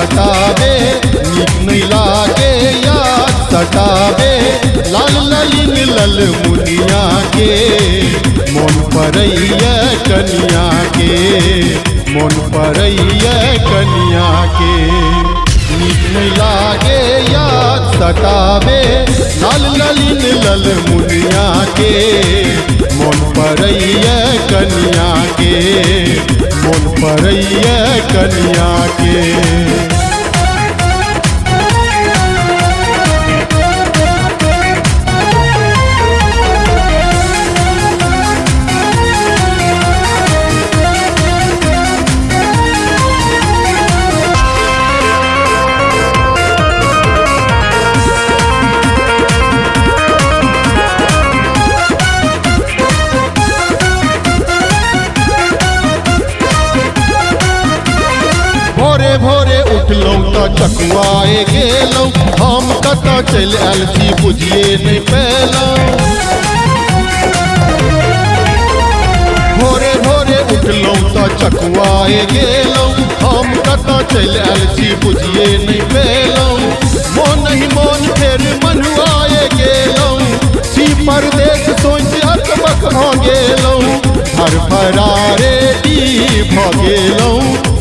सटावे, नीक नहीं लागे याद सटावे। लाल ललिन लल मुनिया के मन परैया कनिया के, मन परैया कनिया के। नीक नहीं लागे याद सटावे, लाल ललिन लल मुनिया के मन परैया कनिया के, मन परैया कनिया के। भोरे भोरे उठलौं तो चकुआए गेलौं, हम कत चल आयल छी बुझिए नहीं पैलौं। भोरे भोरे उठलौं तो चकुआए गेलौं, हम कत चल आयल छी बुझिए नहीं पैलौं। मोन ही मोन फेर मनुआए गेलौं, छी परदेश सोच अकबक भ गेलौं। हर फरारे डी भ गेलौं,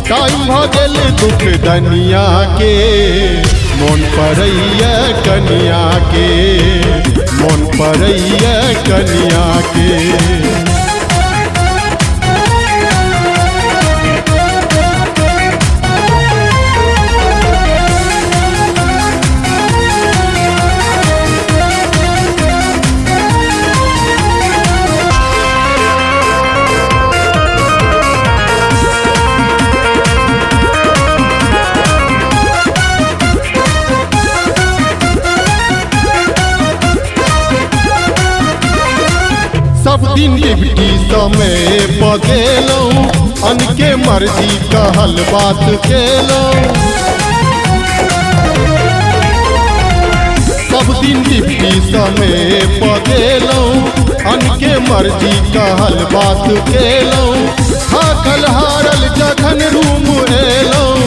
टाइम भ गेल दुख दनिया के मन परैया कनिया के, मन परैया कनिया के। सब दिन डिप्टी समय बगेलौं, अनके मर्जी कहल बात केलौं। सब दिन डिप्टी समय बगेलौं, अनके मर्जी कहल बात केलौं। थाकल हारल जखन रूम एलौं,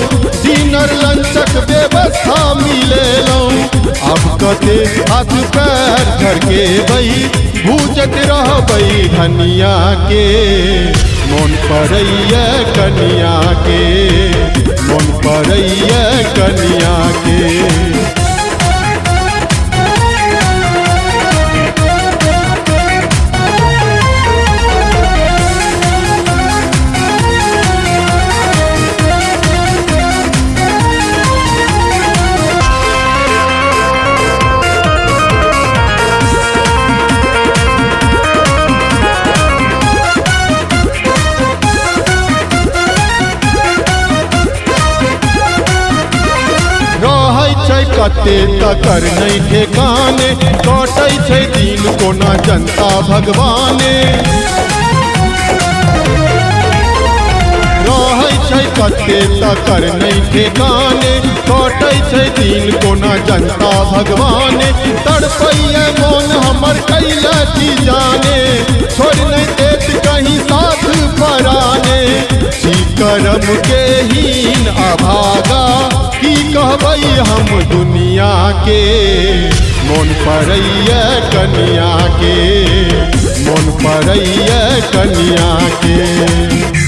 डिनर लंचक व्यवस्था मिलेलौं। अब कते हाथ पैर झरकेबै, भूजत रहबै धनिया के मन परैया कनिया के, मन परैया कनिया के। कते तकर नहीं ठेकाने, कटै छै दिन कोना जनता भगवाने। रहै छै कते तकर नहीं ठेकाने, कटै छै दिन कोना जनता भगवाने। तड़पैया मोन हमर कैला की जाने, छोड़ नहीं देत कहीं साथ पराने। छी करम के हीन अभागा, की कहबै हम दुनिया के मन परैया कनिया के, मन परैया कनिया के।